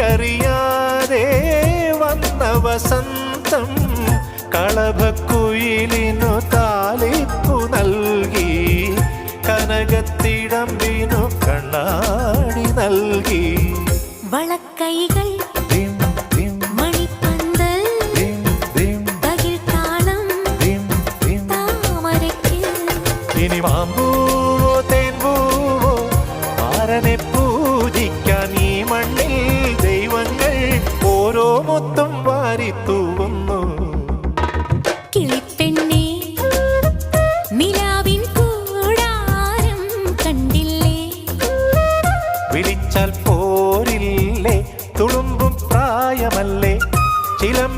അറിയാതെ വന്ന വസന്തം കളഭക്കുയിലിനു താലിപ്പു നൽകി കനകത്തിടമ്പിനു കണ്ണാടി നൽകി വളക്കൈകൾ മണിപ്പന്തൽ തകിൽ താളം താമരയ്ക്ക് ഇനി മാമ്പൂവോ തേൻപൂവോ ആരനെ പൂജിക്കാൻ ഈ മണ്ണിൽ ദൈവങ്ങൾ ഓരോ മുത്തും വാരിത്തൂവുന്നു. കിളിപ്പെണ്ണേ നിലാവിൻ കൂടാരം കണ്ടില്ലേ വിളിച്ചാൽ പോരില്ലേ തുളുമ്പും പ്രായമല്ലേ ചിലം